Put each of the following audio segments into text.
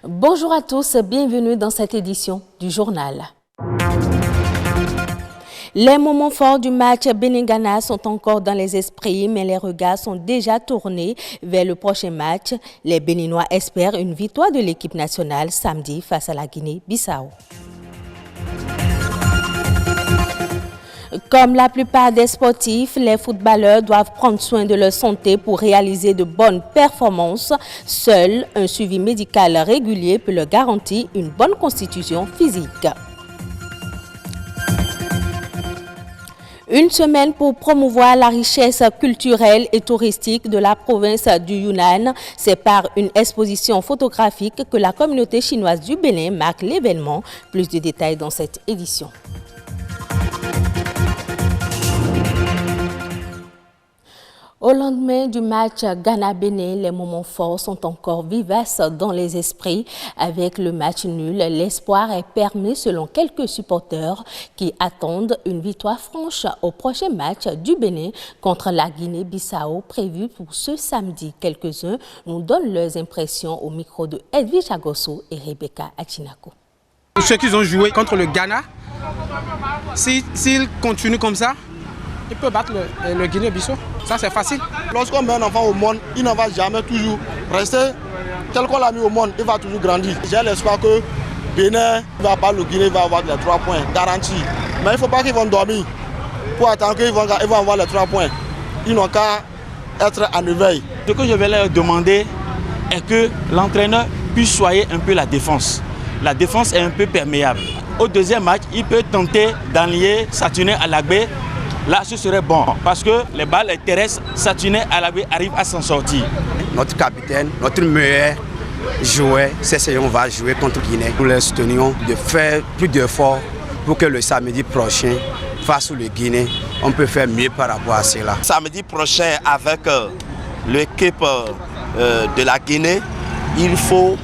Bonjour à tous, bienvenue dans cette édition du journal. Les moments forts du match Bénin-Ghana sont encore dans les esprits, mais les regards sont déjà tournés vers le prochain match. Les Béninois espèrent une victoire de l'équipe nationale samedi face à la Guinée-Bissau. Comme la plupart des sportifs, les footballeurs doivent prendre soin de leur santé pour réaliser de bonnes performances. Seul un suivi médical régulier peut leur garantir une bonne constitution physique. Une semaine pour promouvoir la richesse culturelle et touristique de la province du Yunnan. C'est par une exposition photographique que la communauté chinoise du Bénin marque l'événement. Plus de détails dans cette édition. Au lendemain du match Ghana-Bénin, les moments forts sont encore vivaces dans les esprits. Avec le match nul, l'espoir est permis selon quelques supporters qui attendent une victoire franche au prochain match du Bénin contre la Guinée-Bissau prévu pour ce samedi. Quelques-uns nous donnent leurs impressions au micro de Edwige Agosso et Rebecca Achinako. Ceux qui ont joué contre le Ghana, s'ils continuent comme ça, ils peuvent battre le Guinée-Bissau. Ça, c'est facile. Lorsqu'on met un enfant au monde, il ne va jamais toujours rester tel qu'on l'a mis au monde, il va toujours grandir. J'ai l'espoir que Bénin va battre le Guinée, va avoir les 3 points garantis. Mais il ne faut pas qu'ils vont dormir pour attendre qu'ils vont avoir les 3 points. Ils n'ont qu'à être en éveil. Ce que je vais leur demander est que l'entraîneur puisse soigner un peu la défense. La défense est un peu perméable. Au deuxième match, il peut tenter d'enlier Saturnin à Lagbé. Là, ce serait bon, parce que les balles terrestres, Saturnin à Lagbé arrivent à s'en sortir. Notre capitaine, notre meilleur joueur, c'est ce qu'on va jouer contre Guinée. Nous les soutenions de faire plus d'efforts pour que le samedi prochain, face au Guinée, on peut faire mieux par rapport à cela. Samedi prochain, avec l'équipe de la Guinée, il faut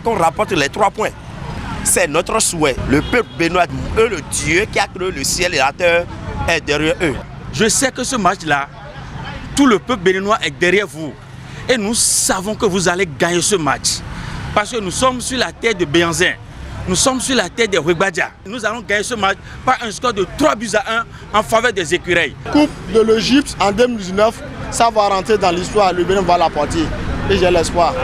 qu'on rapporte les 3 points. C'est notre souhait. Le peuple béninois, le Dieu qui a créé le ciel et la terre, est derrière eux. Je sais que ce match-là, tout le peuple béninois est derrière vous. Et nous savons que vous allez gagner ce match. Parce que nous sommes sur la terre de Béanzin. Nous sommes sur la terre de Rwebadja. Nous allons gagner ce match par un score de 3-1 en faveur des écureuils. Coupe de l'Égypte en 2019, ça va rentrer dans l'histoire. Le Bénin va la porter. Et j'ai l'espoir.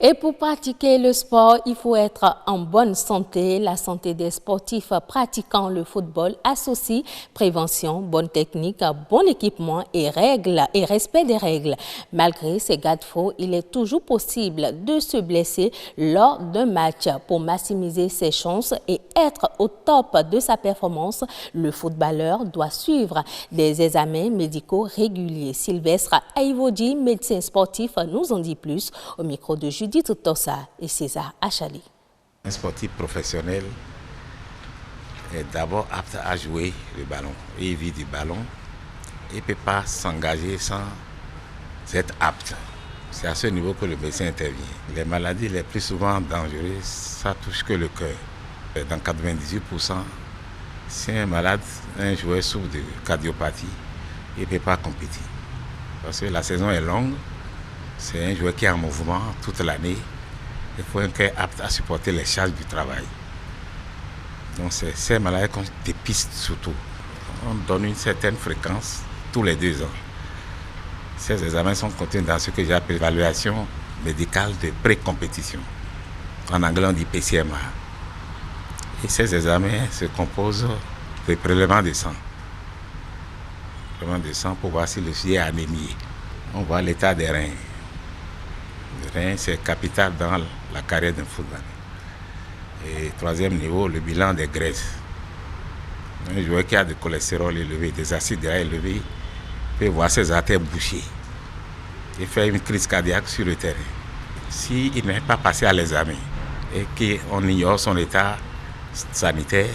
Et pour pratiquer le sport, il faut être en bonne santé. La santé des sportifs pratiquant le football associe prévention, bonne technique, bon équipement et respect des règles. Malgré ces garde-fous, il est toujours possible de se blesser lors d'un match. Pour maximiser ses chances et être au top de sa performance, le footballeur doit suivre des examens médicaux réguliers. Sylvestre Aïvodji, médecin sportif, nous en dit plus au micro de Judith Tossa et César Achali. Un sportif professionnel est d'abord apte à jouer le ballon. Il vit du ballon. Il ne peut pas s'engager sans être apte. C'est à ce niveau que le médecin intervient. Les maladies les plus souvent dangereuses, ça touche que le cœur. Dans 98%, si un joueur souffre de cardiopathie, il ne peut pas compétir. Parce que la saison est longue. C'est un joueur qui est en mouvement toute l'année. Il faut un cœur apte à supporter les charges du travail. Donc c'est ces maladies qu'on dépiste surtout. On donne une certaine fréquence tous les 2 ans. Ces examens sont contenus dans ce que j'appelle l'évaluation médicale de pré-compétition. En anglais on dit PCMA. Et ces examens se composent de prélèvements de sang. Prélèvements de sang pour voir si le sujet est anémié. On voit l'état des reins. Le rein, c'est capital dans la carrière d'un footballeur. Et 3e niveau, le bilan des graisses. Un joueur qui a du cholestérol élevé, des acides gras élevés, peut voir ses artères bouchées et faire une crise cardiaque sur le terrain. S'il n'est pas passé à l'examen et qu'on ignore son état sanitaire,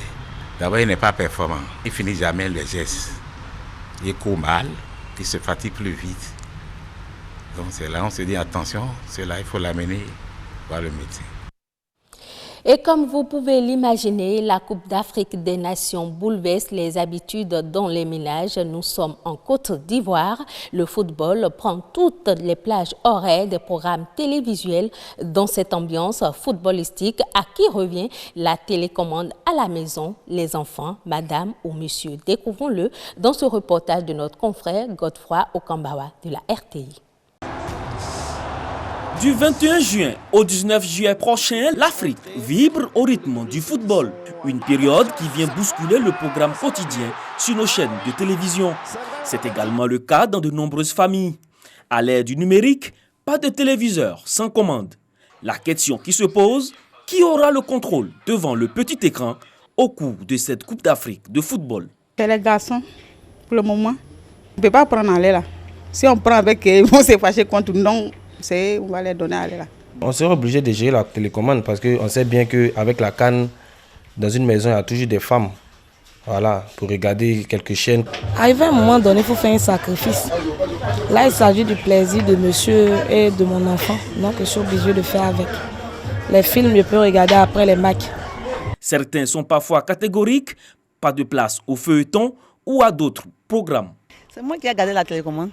d'abord il n'est pas performant. Il ne finit jamais les gestes. Il court mal, il se fatigue plus vite. Donc c'est là on se dit attention, c'est là il faut l'amener voir le médecin. Et comme vous pouvez l'imaginer, la Coupe d'Afrique des Nations bouleverse les habitudes dans les ménages. Nous sommes en Côte d'Ivoire. Le football prend toutes les plages horaires des programmes télévisuels. Dans cette ambiance footballistique, à qui revient la télécommande à la maison? Les enfants, madame ou monsieur? Découvrons-le dans ce reportage de notre confrère Godefroy Okambawa de la RTI. Du 21 juin au 19 juillet prochain, l'Afrique vibre au rythme du football. Une période qui vient bousculer le programme quotidien sur nos chaînes de télévision. C'est également le cas dans de nombreuses familles. À l'ère du numérique, pas de téléviseur sans commande. La question qui se pose, qui aura le contrôle devant le petit écran au cours de cette Coupe d'Afrique de football? C'est les garçons, pour le moment. On ne peut pas prendre en l'air là. Si on prend avec eux, ils vont se fâcher contre nous. Donc, on va les donner à aller là. On sera obligé de gérer la télécommande parce qu'on sait bien qu'avec la CAN, dans une maison, il y a toujours des femmes. Voilà, pour regarder quelques chaînes. Arrivé à un moment donné, il faut faire un sacrifice. Là, il s'agit du plaisir de monsieur et de mon enfant. Donc, je suis obligé de faire avec. Les films, je peux regarder après les matchs. Certains sont parfois catégoriques, pas de place au feuilleton ou à d'autres programmes. C'est moi qui ai gardé la télécommande.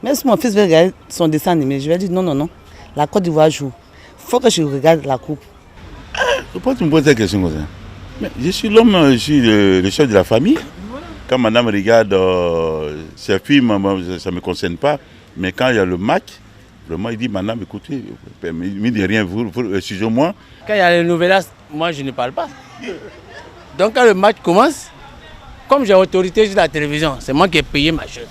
Même si mon fils veut regarder son dessin animé, je vais dire non. La Côte d'Ivoire joue. Il faut que je regarde la coupe. Pourquoi tu me poses cette question comme ça? Mais je suis l'homme, je suis le chef de la famille. Quand madame regarde ses films, ça ne me concerne pas. Mais quand il y a le match, vraiment il dit madame, écoutez, il ne dit rien, excusez-moi. Quand il y a les nouvelles, moi je ne parle pas. Donc quand le match commence, comme j'ai autorité sur la télévision, c'est moi qui ai payé ma chaîne.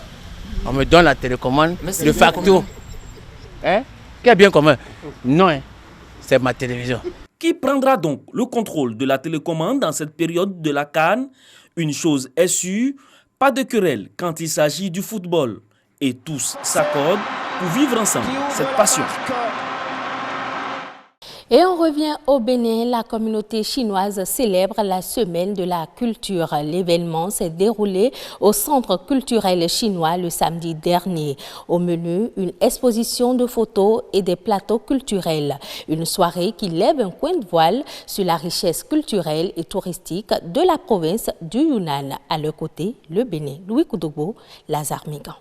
On me donne la télécommande de facto. Hein? Qui est bien commun? Non, hein? C'est ma télévision. Qui prendra donc le contrôle de la télécommande dans cette période de la CAN? Une chose est sûre, pas de querelle quand il s'agit du football. Et tous s'accordent pour vivre ensemble cette passion. Et on revient au Bénin. La communauté chinoise célèbre la semaine de la culture. L'événement s'est déroulé au centre culturel chinois le samedi dernier. Au menu, une exposition de photos et des plateaux culturels. Une soirée qui lève un coin de voile sur la richesse culturelle et touristique de la province du Yunnan. À leur côté, le Bénin. Louis Koudogbo, Lazare Migan.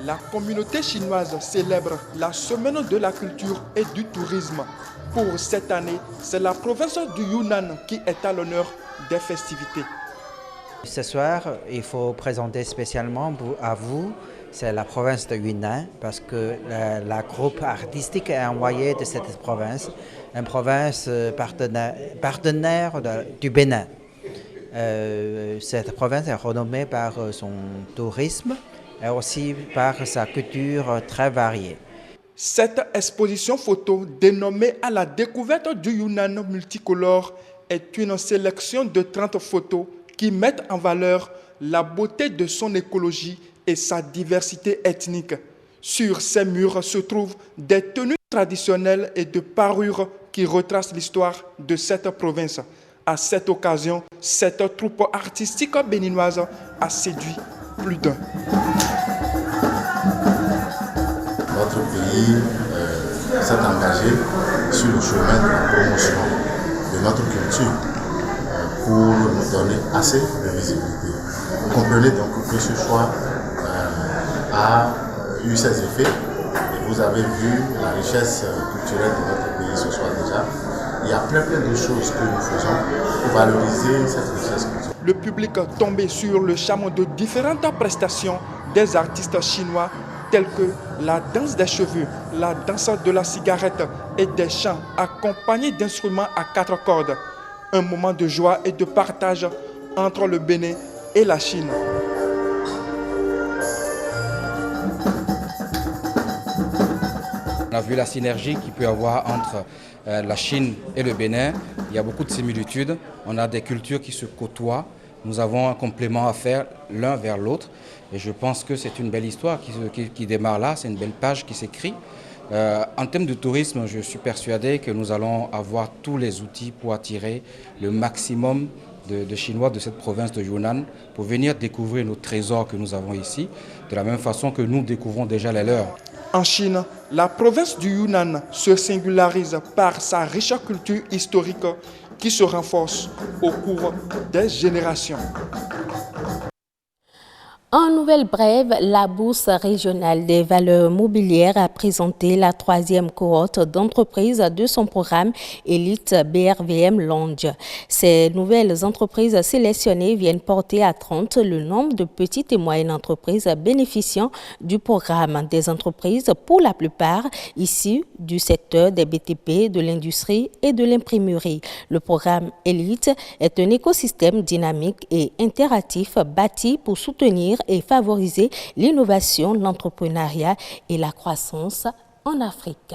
La communauté chinoise célèbre la semaine de la culture et du tourisme. Pour cette année, c'est la province du Yunnan qui est à l'honneur des festivités. Ce soir, il faut présenter spécialement à vous, c'est la province de Yunnan, parce que la groupe artistique est envoyée de cette province, une province partenaire du Bénin. Cette province est renommée par son tourisme et aussi par sa culture très variée. Cette exposition photo dénommée à la découverte du Yunnan multicolore est une sélection de 30 photos qui mettent en valeur la beauté de son écologie et sa diversité ethnique. Sur ces murs se trouvent des tenues traditionnelles et de parures qui retracent l'histoire de cette province. À cette occasion, cette troupe artistique béninoise a séduit plus d'un. Notre pays s'est engagé sur le chemin de la promotion de notre culture pour nous donner assez de visibilité. Vous comprenez donc que ce choix a eu ses effets et vous avez vu la richesse culturelle de notre pays ce soir déjà. Il y a plein de choses que nous faisons pour valoriser cette richesse culturelle. Le public tombé sur le charme de différentes prestations des artistes chinois tels que la danse des cheveux, la danse de la cigarette et des chants accompagnés d'instruments à 4 cordes. Un moment de joie et de partage entre le Bénin et la Chine. On a vu la synergie qu'il peut y avoir entre la Chine et le Bénin. Il y a beaucoup de similitudes. On a des cultures qui se côtoient. Nous avons un complément à faire l'un vers l'autre. Et je pense que c'est une belle histoire qui démarre là. C'est une belle page qui s'écrit. En termes de tourisme, je suis persuadé que nous allons avoir tous les outils pour attirer le maximum de Chinois de cette province de Yunnan pour venir découvrir nos trésors que nous avons ici, de la même façon que nous découvrons déjà les leurs. En Chine, La province du Yunnan se singularise par sa riche culture historique qui se renforce au cours des générations. En nouvelle brève, la Bourse régionale des valeurs mobilières a présenté la 3e cohorte d'entreprises de son programme Elite BRVM Lounge. Ces nouvelles entreprises sélectionnées viennent porter à 30 le nombre de petites et moyennes entreprises bénéficiant du programme. Des entreprises, pour la plupart, issues du secteur des BTP, de l'industrie et de l'imprimerie. Le programme Elite est un écosystème dynamique et interactif bâti pour soutenir et favoriser l'innovation, l'entrepreneuriat et la croissance en Afrique.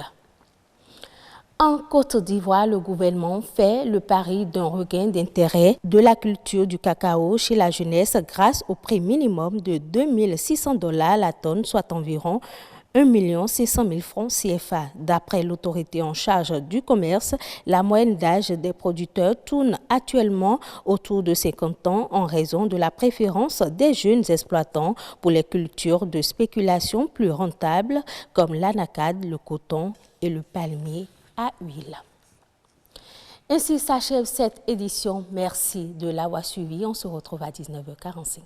En Côte d'Ivoire, le gouvernement fait le pari d'un regain d'intérêt de la culture du cacao chez la jeunesse grâce au prix minimum de 2 600 $ la tonne, soit environ 1 600 000 francs CFA. D'après l'autorité en charge du commerce, la moyenne d'âge des producteurs tourne actuellement autour de 50 ans en raison de la préférence des jeunes exploitants pour les cultures de spéculation plus rentables comme l'anacade, le coton et le palmier à huile. Ainsi s'achève cette édition. Merci de l'avoir suivi. On se retrouve à 19h45.